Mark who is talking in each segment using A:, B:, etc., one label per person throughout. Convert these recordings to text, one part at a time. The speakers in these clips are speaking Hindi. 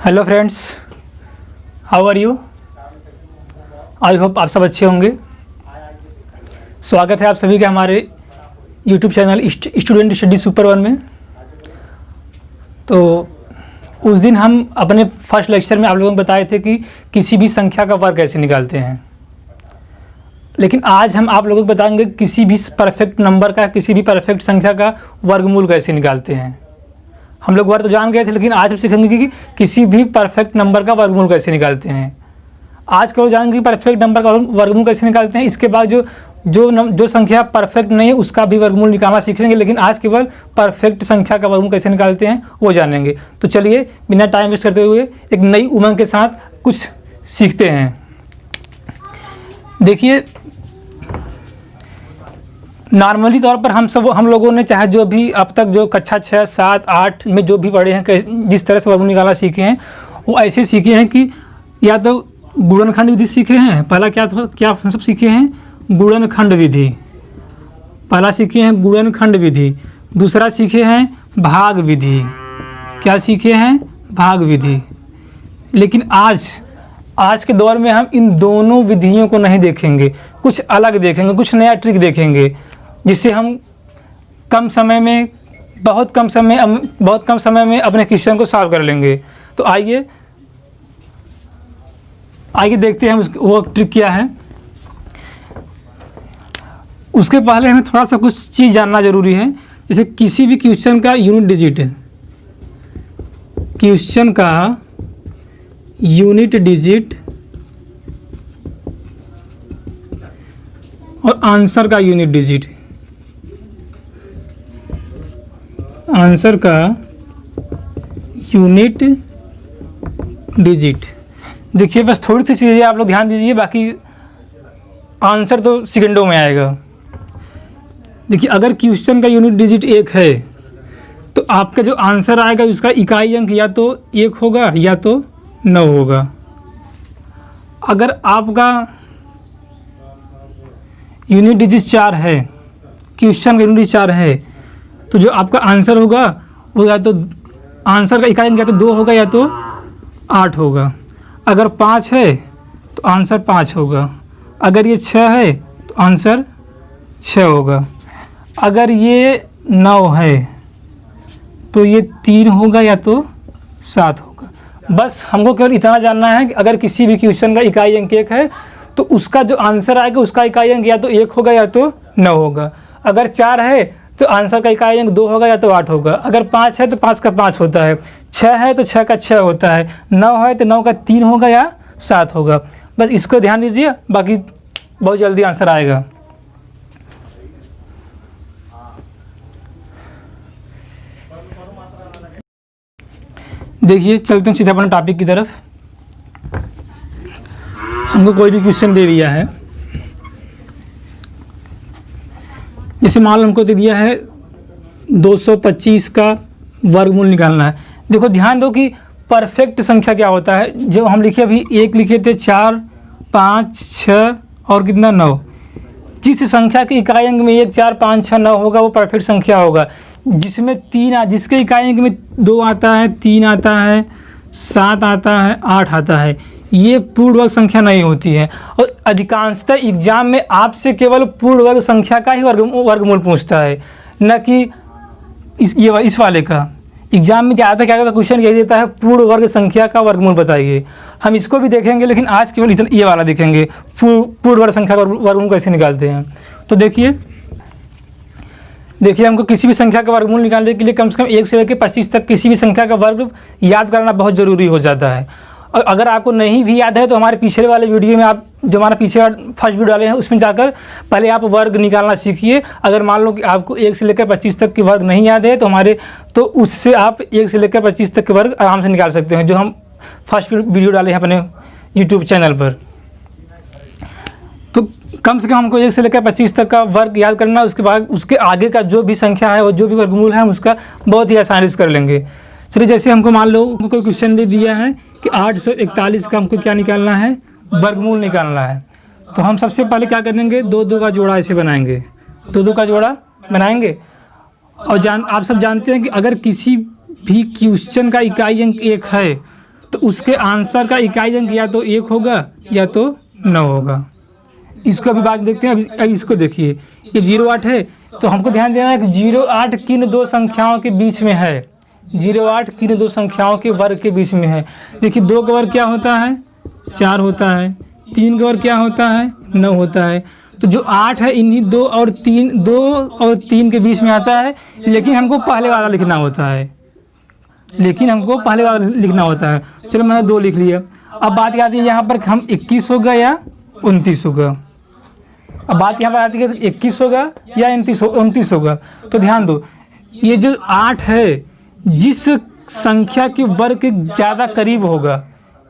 A: Hello friends, how are you. I hope आप सब अच्छे होंगे। स्वागत है आप सभी का हमारे YouTube channel student study super one में। तो उस दिन हम अपने फर्स्ट लेक्चर में आप लोगों को बताए थे कि किसी भी संख्या का वर्ग कैसे निकालते हैं, लेकिन आज हम आप लोगों को बताएंगे किसी भी परफेक्ट नंबर का, किसी भी परफेक्ट संख्या का वर्गमूल कैसे निकालते हैं। हम लोग वर्ग तो जान गए थे, लेकिन आज हम सीखेंगे कि किसी भी परफेक्ट नंबर का वर्गमूल कैसे निकालते हैं। आज केवल जानेंगे कि परफेक्ट नंबर का वर्गमूल कैसे निकालते हैं। इसके बाद जो संख्या परफेक्ट नहीं है उसका भी वर्गमूल निकालना सीखेंगे, लेकिन आज केवल परफेक्ट संख्या का वर्गमूल कैसे निकालते हैं वो जानेंगे। तो चलिए बिना टाइम वेस्ट करते हुए एक नई उमंग के साथ कुछ सीखते हैं। देखिए, नॉर्मली तौर पर हम लोगों ने चाहे जो भी अब तक जो कक्षा 6, 7, 8 में जो भी पढ़े हैं, जिस तरह से वर्गमूल निकालना सीखे हैं वो ऐसे सीखे हैं कि या तो गुणनखंड विधि सीखे हैं। पहला क्या हम सब सीखे हैं? गुणनखंड विधि। पहला सीखे हैं गुणनखंड विधि। दूसरा सीखे हैं भाग विधि। क्या सीखे हैं? भाग विधि। लेकिन आज के दौर में हम इन दोनों विधियों को नहीं देखेंगे, कुछ अलग देखेंगे, कुछ नया ट्रिक देखेंगे, जिससे हम बहुत कम समय में अपने क्वेश्चन को सॉल्व कर लेंगे। तो आइए देखते हैं वो ट्रिक क्या है। उसके पहले हमें थोड़ा सा कुछ चीज़ जानना जरूरी है। जैसे किसी भी क्वेश्चन का यूनिट डिजिट और आंसर का यूनिट डिजिट। देखिए, बस थोड़ी सी चीज़ें आप लोग ध्यान दीजिए, बाकी आंसर तो सेकंडों में आएगा। देखिए, अगर क्वेश्चन का यूनिट डिजिट 1 है तो आपका जो आंसर आएगा उसका इकाई अंक या तो 1 होगा या तो 9 होगा। अगर आपका यूनिट डिजिट 4 है, क्वेश्चन का यूनिट 4 है, तो जो आपका आंसर होगा वो या तो आंसर का इकाई अंक या तो 2 होगा या तो 8 होगा। अगर 5 है तो आंसर 5 होगा। अगर ये 6 है तो आंसर 6 होगा। अगर ये 9 है तो ये 3 होगा या तो 7 होगा। बस हमको केवल इतना जानना है कि अगर किसी भी क्वेश्चन का इकाई अंक 1 है तो उसका जो आंसर आएगा उसका इकाई अंक या तो 1 होगा या तो 9 होगा। अगर 4 है तो आंसर का इकाई अंक 2 होगा या तो 8 होगा। अगर 5 है तो 5 का 5 होता है। 6 है तो 6 का 6 होता है। 9 है तो 9 का 3 होगा या 7 होगा। बस इसको ध्यान दीजिए, बाकी बहुत जल्दी आंसर आएगा। देखिए, चलते हैं सीधा अपने टॉपिक की तरफ। हमको कोई भी क्वेश्चन दे दिया है, जैसे मान लो हमको दे दिया है 225 का वर्गमूल निकालना है। देखो, ध्यान दो कि परफेक्ट संख्या क्या होता है। जो हम लिखे अभी 1 लिखे थे, 4, 5, 6 और कितना 9। जिस संख्या के इकाई अंक में 1, 4, 5, 6, 9 होगा वो परफेक्ट संख्या होगा। जिसके इकाई अंक में 2 आता है, 3 आता है, 7 आता है, 8 आता है, ये पूर्ण वर्ग संख्या नहीं होती है। और अधिकांशतः एग्जाम में आपसे केवल पूर्ण वर्ग संख्या का ही वर्गमूल पूछता है, न कि इस वाले का। एग्जाम में क्या क्वेश्चन यही देता है, पूर्ण वर्ग संख्या का वर्गमूल बताइए। हम इसको भी देखेंगे, लेकिन आज केवल ये वाला देखेंगे, पूर्ण वर्ग संख्या का वर्गमूल कैसे निकालते हैं। तो देखिए, हमको किसी भी संख्या का वर्गमूल निकालने के लिए कम से कम 1 से लेकर 25 तक किसी भी संख्या का वर्ग याद करना बहुत ज़रूरी हो जाता है। और अगर आपको नहीं भी याद है तो हमारे पिछले वाले वीडियो में आप जो हमारा फर्स्ट वीडियो डाले हैं उसमें जाकर पहले आप वर्ग निकालना सीखिए। अगर मान लो कि आपको 1 से लेकर 25 तक के वर्ग नहीं याद है तो उससे आप 1 से लेकर 25 तक के वर्ग आराम से निकाल सकते हैं, जो हम फर्स्ट वीडियो डाले हैं अपने यूट्यूब चैनल पर। तो कम से कम हमको 1 से लेकर 25 तक का वर्ग याद करना, उसके बाद उसके आगे का जो भी संख्या है वो जो भी वर्गमूल है हम उसका बहुत ही आसानी से कर लेंगे। चलिए, जैसे हमको मान लो कोई क्वेश्चन दे दिया है कि 841 का हमको क्या निकालना है? वर्गमूल निकालना है। तो हम सबसे पहले क्या करेंगे, 2 का जोड़ा ऐसे बनाएंगे, 2 का जोड़ा बनाएंगे। और आप सब जानते हैं कि अगर किसी भी क्वेश्चन का इकाई अंक 1 है तो उसके आंसर का इकाई अंक या तो 1 होगा या तो 9 होगा। इसको अभी बात देखते हैं। अभी इसको देखिए, ये 08 है, तो हमको ध्यान देना है कि 08 किन दो संख्याओं के बीच में है। 08 किन दो संख्याओं के वर्ग के बीच में है। देखिए 2 का वर्ग क्या होता है, 4 होता है। 3 का वर्ग क्या होता है, 9 होता है। तो जो 8 है इन्हीं 2 और 3 के बीच में आता है, लेकिन हमको पहले वाला लिखना होता है। चलो मैंने 2 लिख लिया। अब बात आती है यहाँ पर हम 21 होगा या 29 होगा। अब बात यहाँ पर आती है 21 होगा या 29 होगा। तो ध्यान दो, ये जो 8 है जिस संख्या के वर्ग के ज़्यादा करीब होगा,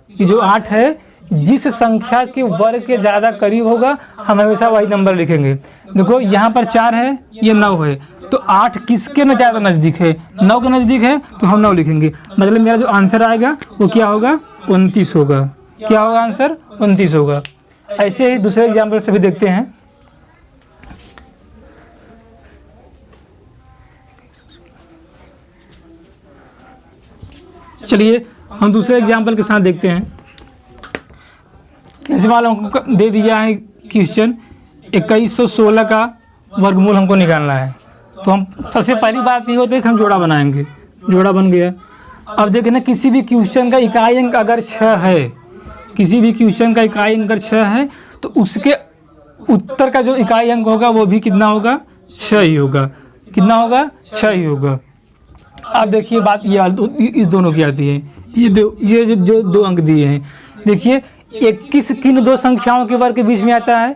A: ये जो 8 है जिस संख्या के वर्ग के ज़्यादा करीब होगा, हम हमेशा वही नंबर लिखेंगे। देखो यहाँ पर 4 है, ये 9 है, तो 8 किसके न ज़्यादा नज़दीक है, 9 के नज़दीक है, तो हम 9 लिखेंगे। मतलब मेरा जो आंसर आएगा वो क्या होगा, 29 होगा। क्या होगा आंसर, 29 होगा। ऐसे ही दूसरे एग्जाम्पल से भी देखते हैं। चलिए हम दूसरे एग्जाम्पल के साथ देखते हैं। जैसे मान लो हमको दे दिया है क्वेश्चन 2116 का वर्गमूल हमको निकालना है। तो हम सबसे पहली बात ये होती है कि हम जोड़ा बनाएंगे। जोड़ा बन गया। अब देखें ना, किसी भी क्वेश्चन का इकाई अंक अगर 6 है, किसी भी क्वेश्चन का इकाई अंक अगर 6 है, तो उसके उत्तर का जो इकाई अंक होगा वो भी कितना होगा, 6 ही होगा। कितना होगा, 6 ही होगा। अब देखिए बात ये इस दोनों की आती है। ये जो 2 अंक दिए हैं, देखिए 21 किन दो संख्याओं के वर्ग के बीच में आता है,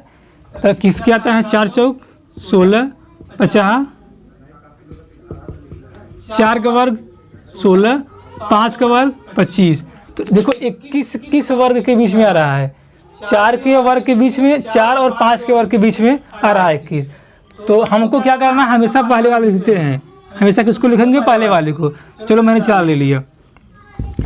A: तो किसके आता है, 4 चौक 16, 50, 4 का वर्ग 16, 5 का वर्ग 25। तो देखो 21 किस वर्ग के बीच में आ रहा है, 4 के वर्ग के बीच में, 4 और 5 के वर्ग के बीच में आ रहा है 21। तो हमको क्या करना है, हमेशा पहले वाले लिखते हैं। हमेशा किसको लिखेंगे, पहले वाले को। चलो मैंने 4 ले लिया,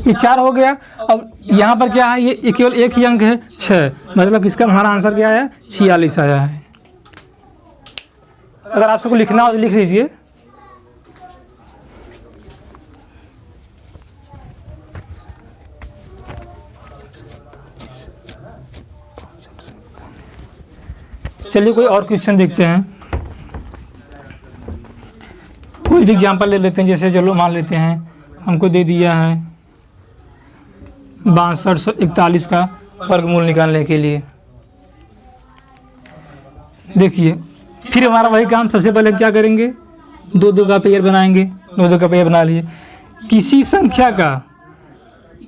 A: ये 4 हो गया। अब यहाँ पर क्या है, ये केवल एक ही अंक है 6, मतलब इसका हमारा आंसर क्या आया, 46 आया है। अगर आप सबको लिखना हो तो लिख लीजिए। चलिए कोई और क्वेश्चन देखते हैं। कोई भी एग्जाम्पल ले लेते हैं। जैसे चलो मान लेते हैं हमको दे दिया है 6241 का वर्गमूल निकालने के लिए। देखिए फिर हमारा वही काम, सबसे पहले क्या करेंगे, 2-2 का पेयर बनाएंगे। 2-2 का पेयर बना लिए। किसी संख्या का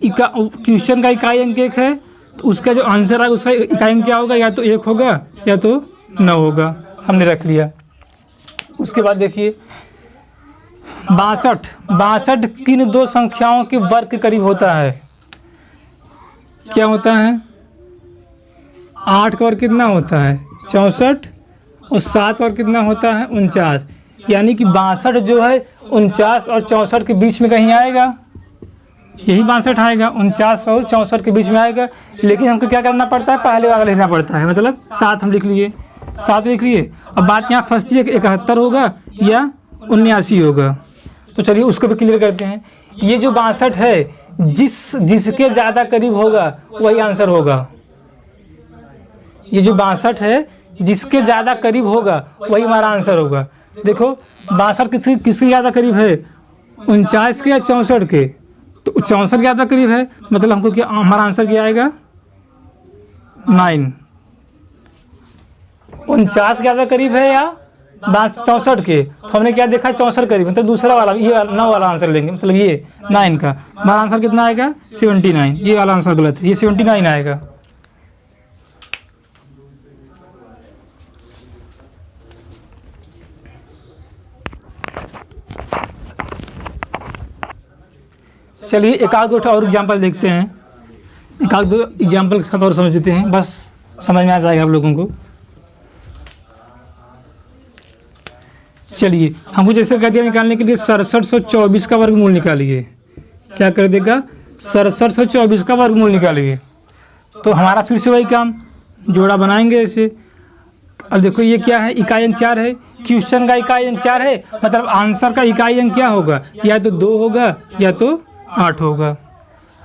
A: क्वेश्चन का इकाई अंक 1 है, तो उसका जो आंसर है उसका इकाई अंक क्या होगा, या तो 1 होगा या तो 9 होगा। हमने रख लिया। उसके बाद देखिए 62 किन दो संख्याओं के वर्ग के करीब होता है। क्या होता है, 8 का वर्ग कितना होता है, 64, और 7 और कितना होता है, 49। यानी कि 62 जो है 49 और 64 के बीच में कहीं आएगा, यही 62 आएगा, 49 और 64 के बीच में आएगा। लेकिन हमको क्या करना पड़ता है, पहले वाला लिखना पड़ता है। मतलब 7 हम लिख लिए, 7 लिख लिए। अब बात यहाँ फंसती है कि 71 होगा या 79 होगा। तो चलिए उसको भी क्लियर करते हैं। ये जो 62 है, जिसके ज़्यादा करीब होगा वही आंसर होगा। ये जो 62 है जिसके ज़्यादा करीब होगा वही हमारा आंसर होगा। देखो 62 किसके ज़्यादा करीब है, 49 के या 64 के। तो 64 ज़्यादा करीब है, मतलब हमको क्या, हमारा आंसर क्या आएगा, 9। 49 ज़्यादा करीब है या 64 के, तो हमने क्या देखा, 64 करीब, मतलब दूसरा वाला, ये 9 वाला आंसर लेंगे। मतलब ये 9 का हमारा आंसर कितना आएगा, 79। ये वाला आंसर गलत है, ये 79 आएगा। चलिए एक आध दो और एग्जाम्पल देखते हैं। एक आध दो एग्जाम्पल के साथ और समझते हैं, बस समझ में आ जाएगा आप लोगों को। चलिए हमको जैसे कह दिया निकालने के लिए 6724 का वर्गमूल निकालिए। क्या कर देगा, 6724 का वर्गमूल निकालिए। तो हमारा फिर से वही काम, जोड़ा बनाएंगे ऐसे। अब देखो ये क्या है, इकाई अंक 4 है, क्वेश्चन का इकाई अंक 4 है, मतलब आंसर का इकाई अंक क्या होगा, या तो 2 होगा या तो 8 होगा।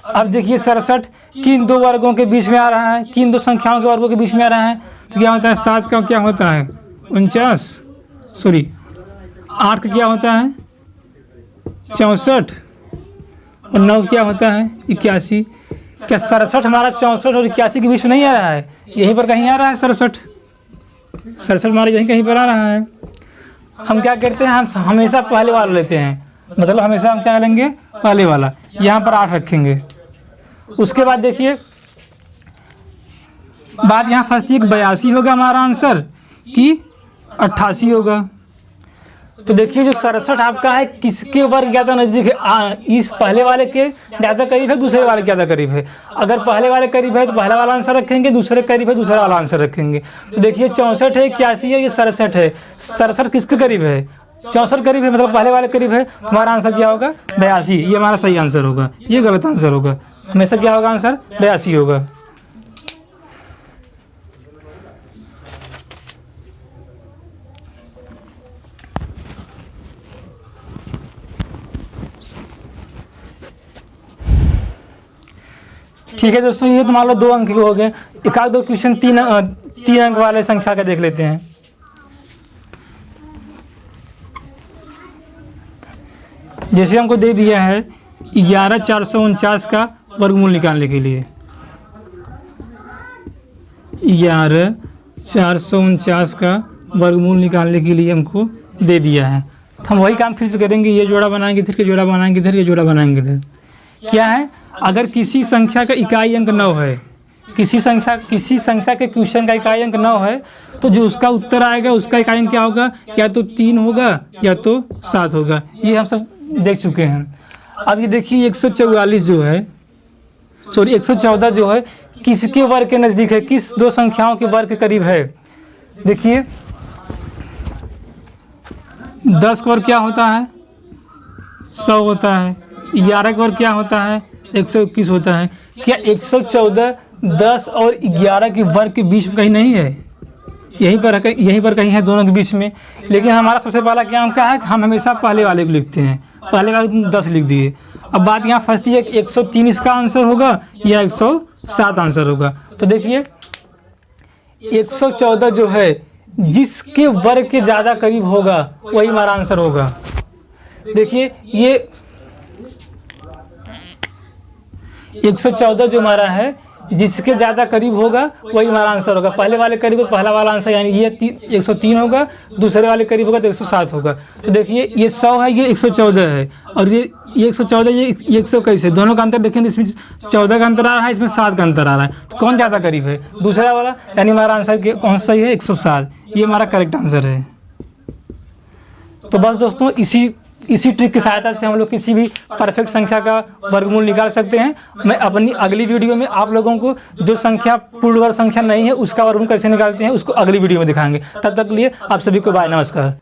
A: अब देखिए 67 किन दो वर्गों के बीच में आ रहा है, किन दो संख्याओं के वर्गों के बीच में आ रहा है, तो क्या होता है 7 का क्या होता है 49, सॉरी 8 का क्या होता है 64 और 9 क्या होता है 81। क्या 67 हमारा 64 और 81 के बीच में नहीं आ रहा है, यहीं पर कहीं आ रहा है 67 हमारा यहीं कहीं पर आ रहा है। हम क्या करते हैं, हम हमेशा पहले वाला लेते हैं, मतलब हमेशा हम क्या लेंगे पहले वाला, यहाँ पर 8 रखेंगे। उसके बाद देखिए बात यहाँ फंसती है कि 82 होगा हमारा आंसर कि 88 होगा। तो देखिए जो 67 आपका है किसके वर्ग ज़्यादा नज़दीक है, इस पहले वाले के ज़्यादा करीब है, दूसरे वाले ज़्यादा करीब है। अगर पहले वाले करीब है तो पहला वाला आंसर रखेंगे, दूसरे करीब है दूसरा वाला आंसर रखेंगे। तो देखिए 64 है 81 है, ये 67 है। 67 किसके करीब है 64 करीब है, मतलब पहले वाले करीब है। हमारा आंसर क्या होगा 82, ये हमारा सही आंसर होगा, ये गलत आंसर होगा। हमेशा क्या होगा आंसर 82 होगा। ठीक है दोस्तों, ये तो मान लो 2 अंक के हो गए। एक आध दो क्वेश्चन 3 अंक वाले संख्या का देख लेते हैं। जैसे हमको दे दिया है 11,449 का वर्गमूल निकालने के लिए, 11,449 का वर्गमूल निकालने के लिए हमको दे दिया है। हम वही काम फिर से करेंगे, ये जोड़ा बनाएंगे इधर के जोड़ा बनाएंगे इधर के जोड़ा बनाएंगे इधर। क्या है, अगर किसी संख्या का इकाई अंक 9 है, किसी संख्या के क्वेश्चन का इकाई अंक 9 है, तो जो उसका उत्तर आएगा उसका इकाई अंक क्या होगा, या तो 3 होगा या तो 7 होगा। ये हम सब देख चुके हैं। अब ये देखिए 144 जो है, सॉरी 114 जो है किसके वर्ग के नज़दीक है, किस दो संख्याओं के वर्ग के करीब है। देखिए 10 का वर्ग क्या होता है 100 होता है, 11 का वर्ग क्या होता है 121 होता है। क्या 114 10 और 11 के वर्ग के बीच में कहीं नहीं है, यहीं पर कहीं है दोनों के बीच में। लेकिन हमारा सबसे पहला क्या अंक है, हम हमेशा पहले वाले को लिखते हैं, पहले वाले को 10 लिख दिए। अब बात यहाँ फंसती है कि 103 इसका आंसर होगा या 107 आंसर होगा। तो देखिए 114 जो है जिसके वर्ग के ज़्यादा करीब होगा वही हमारा आंसर होगा। देखिए ये 114 जो हमारा है जिसके ज़्यादा करीब होगा वही हमारा आंसर होगा। पहले वाले करीब हो तो पहला वाला आंसर यानी ये 103 होगा, दूसरे वाले करीब होगा तो 107 होगा। तो देखिए ये 100 है, ये 114 है, और ये 114 ये 121 है। दोनों का अंतर देखें, इसमें 14 का अंतर आ रहा है, इसमें 7 का अंतर आ रहा है। तो कौन ज़्यादा करीब है, दूसरा वाला, यानी हमारा आंसर कौन सा है 107। ये हमारा करेक्ट आंसर है। तो बस दोस्तों इसी ट्रिक की सहायता से हम लोग किसी भी परफेक्ट संख्या का वर्गमूल निकाल सकते हैं। मैं अपनी अगली वीडियो में आप लोगों को जो संख्या पूर्ण वर्ग संख्या नहीं है उसका वर्गमूल कैसे निकालते हैं उसको अगली वीडियो में दिखाएंगे। तब तक के लिए आप सभी को बाय, नमस्कार।